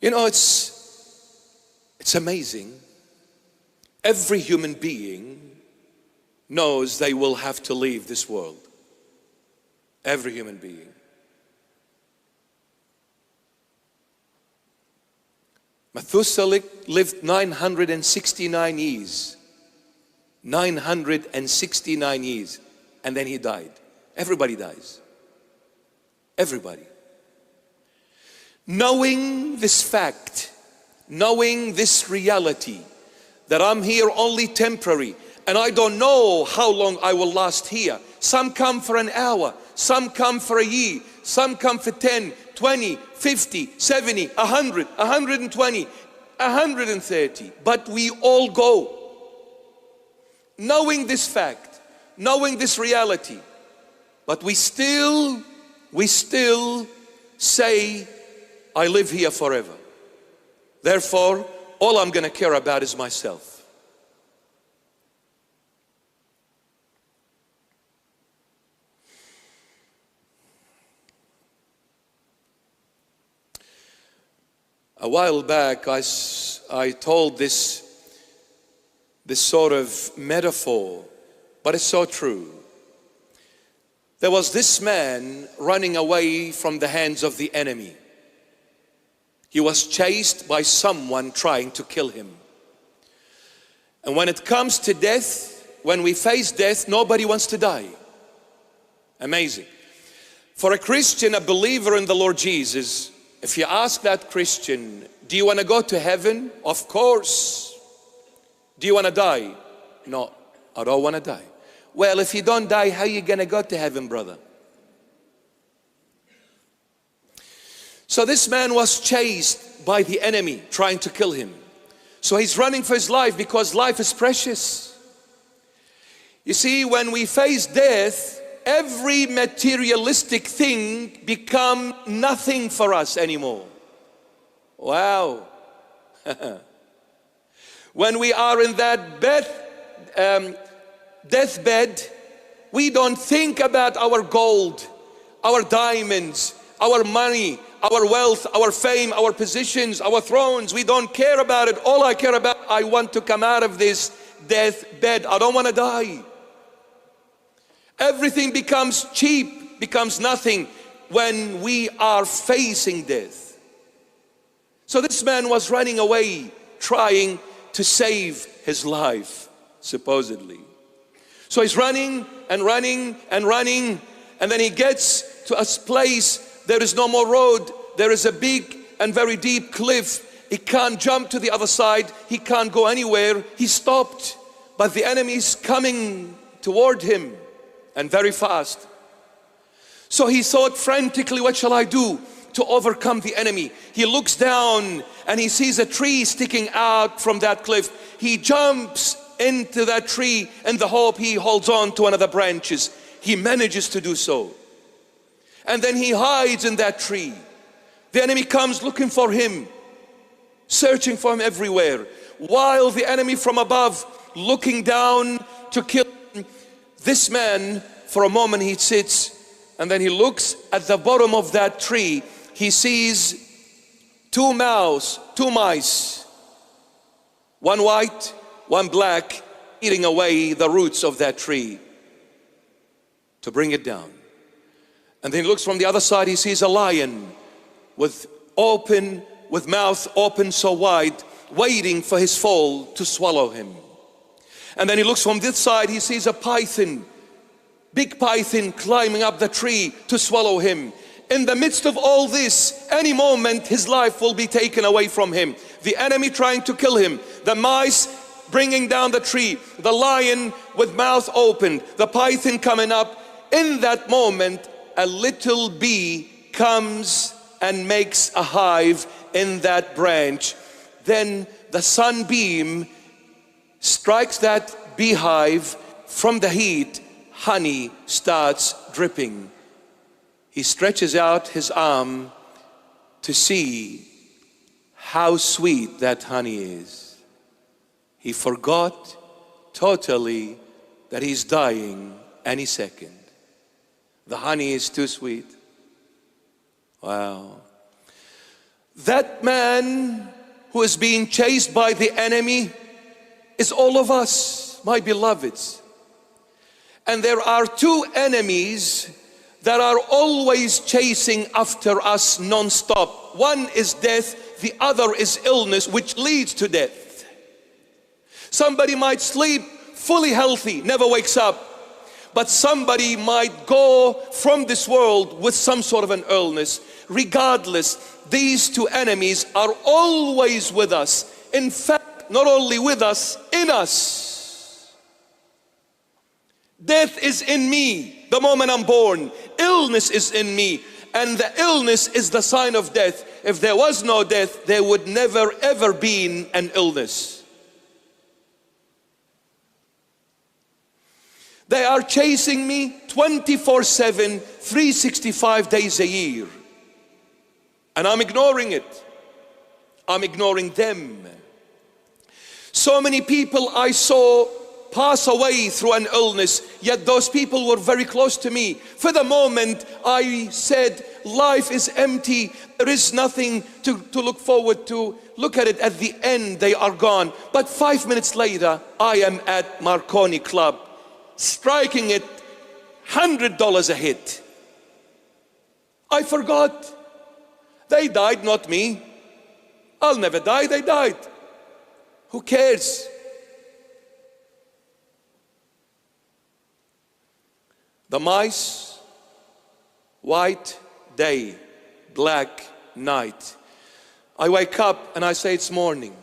You know, it's amazing. Every human being knows they will have to leave this world. Every human being. Methuselah lived 969 years. 969 years. And then he died. Everybody dies. Everybody. Knowing this fact, knowing this reality, that I'm here only temporary, and I don't know how long I will last here. Some come for an hour, some come for a year, some come for 10, 20, 50, 70, 100, 120, 130. But we all go. Knowing this fact, knowing this reality, but we still say, I live here forever. Therefore, all I'm going to care about is myself. A while back, I told this sort of metaphor, but it's so true. There was this man running away from the hands of the enemy. He was chased by someone trying to kill him. And when it comes to death, when we face death, nobody wants to die. Amazing. For a Christian, a believer in the Lord Jesus, if you ask that Christian, do you want to go to heaven? Of course. Do you want to die? No, I don't want to die. Well, if you don't die, how are you going to go to heaven, brother? So this man was chased by the enemy trying to kill him. So he's running for his life because life is precious. You see, when we face death, every materialistic thing becomes nothing for us anymore. Wow. When we are in that deathbed, we don't think about our gold, our diamonds, our money, our wealth, our fame, our positions, our thrones. We don't care about it. All I care about, I want to come out of this deathbed. I don't want to die. Everything becomes cheap, becomes nothing when we are facing death. So this man was running away, trying to save his life, supposedly. So he's running and running and running, and then he gets to a place. There is no more road. There is a big and very deep cliff. He can't jump to the other side. He can't go anywhere. He stopped, but the enemy is coming toward him, and very fast. So he thought frantically, what shall I do to overcome the enemy? He looks down and he sees a tree sticking out from that cliff. He jumps into that tree in the hope he holds on to one of the branches. He manages to do so. And then he hides in that tree. The enemy comes looking for him, searching for him everywhere, while the enemy from above looking down to kill him. This man, for a moment he sits, and then he looks at the bottom of that tree. He sees two mice, one white, one black, eating away the roots of that tree to bring it down. And then he looks from the other side. He sees a lion with mouth open so wide, waiting for his fall to swallow him. And then he looks from this side. He sees a python, big python, climbing up the tree to swallow him. In the midst of all this, any moment his life will be taken away from him. The enemy trying to kill him, the mice bringing down the tree, the lion with mouth open, the python coming up. In that moment, a little bee comes and makes a hive in that branch. Then the sunbeam strikes that beehive. From the heat, honey starts dripping. He stretches out his arm to see how sweet that honey is. He forgot totally that he's dying any second. The honey is too sweet. Wow. That man who is being chased by the enemy is all of us, my beloveds. And there are two enemies that are always chasing after us non-stop. One is death, the other is illness, which leads to death. Somebody might sleep fully healthy, never wakes up. But somebody might go from this world with some sort of an illness. Regardless, these two enemies are always with us. In fact, not only with us, in us. Death is in me the moment I'm born. Illness is in me. And the illness is the sign of death. If there was no death, there would never ever be an illness. They are chasing me 24/7, 365 days a year. And I'm ignoring it. I'm ignoring them. So many people I saw pass away through an illness, yet those people were very close to me. For the moment, I said, life is empty. There is nothing to look forward to. Look at it, at the end, they are gone. But 5 minutes later, I am at Marconi Club, striking it $100 a hit. I forgot. They died, not me. I'll never die, they died. Who cares? The mice, white day, black night. I wake up and I say it's morning.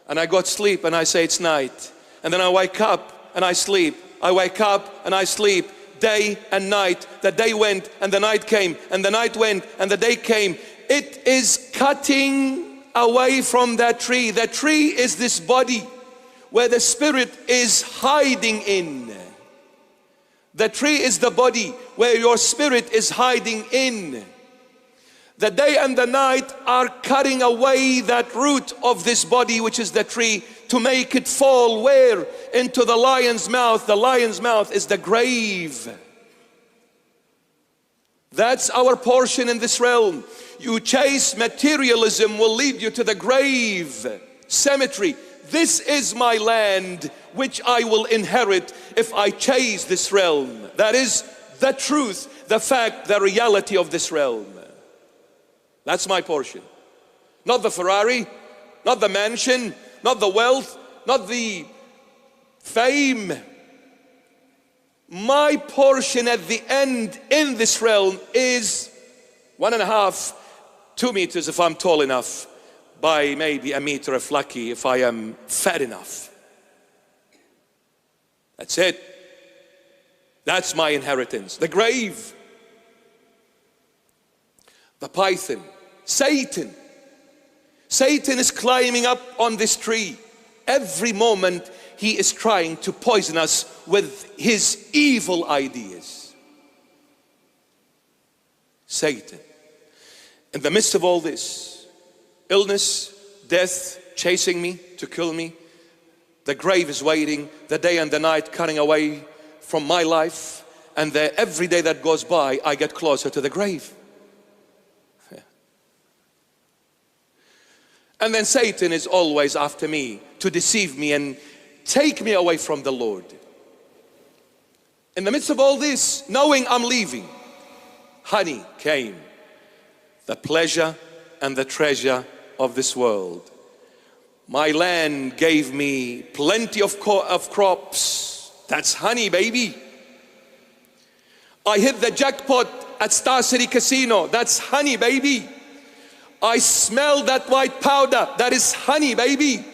And I go to sleep and I say it's night. And then I wake up and I sleep. I wake up and I sleep, day and night. The day went and the night came, and the night went and the day came. It is cutting away from that tree. The tree is this body where the spirit is hiding in. The tree is the body where your spirit is hiding in. The day and the night are cutting away that root of this body, which is the tree, to make it fall where? Into the lion's mouth. The lion's mouth is the grave. That's our portion in this realm. You chase materialism, will lead you to the grave, cemetery. This is my land which I will inherit if I chase this realm. That is the truth, the fact, the reality of this realm. That's my portion. Not the Ferrari, not the mansion, not the wealth, not the fame. My portion at the end in this realm is 1.5, 2 meters if I'm tall enough, by maybe a meter if lucky, if I am fat enough. That's it. That's my inheritance. The grave, the python, Satan. Satan is climbing up on this tree. Every moment he is trying to poison us with his evil ideas. Satan. In the midst of all this, illness, death chasing me to kill me, the grave is waiting, the day and the night cutting away from my life, and every day that goes by I get closer to the grave. And then Satan is always after me to deceive me and take me away from the Lord. In the midst of all this, knowing I'm leaving, honey came, the pleasure and the treasure of this world. My land gave me plenty of crops. That's honey, baby. I hit the jackpot at Star City Casino. That's honey, baby. I smelled that white powder. That is honey, baby.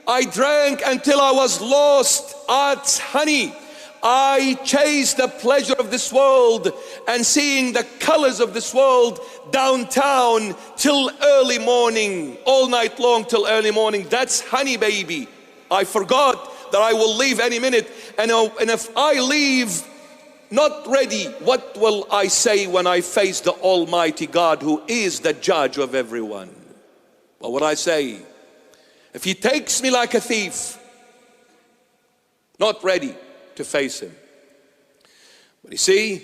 I drank until I was lost. That's honey. I chased the pleasure of this world and seeing the colors of this world downtown till early morning, all night long till early morning. That's honey, baby. I forgot that I will leave any minute, and if I leave not ready, what will I say when I face the Almighty God who is the judge of everyone? What would I say? If He takes me like a thief, not ready to face Him. But you see,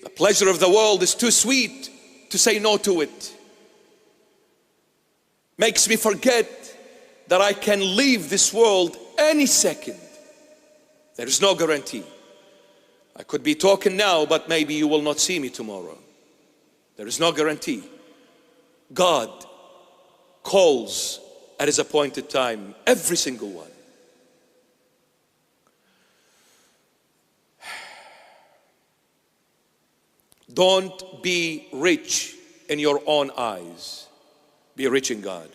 the pleasure of the world is too sweet to say no to it. makes me forget that I can leave this world any second. There is no guarantee. I could be talking now, but maybe you will not see me tomorrow. There is no guarantee. God calls at His appointed time every single one. Don't be rich in your own eyes. Be rich in God.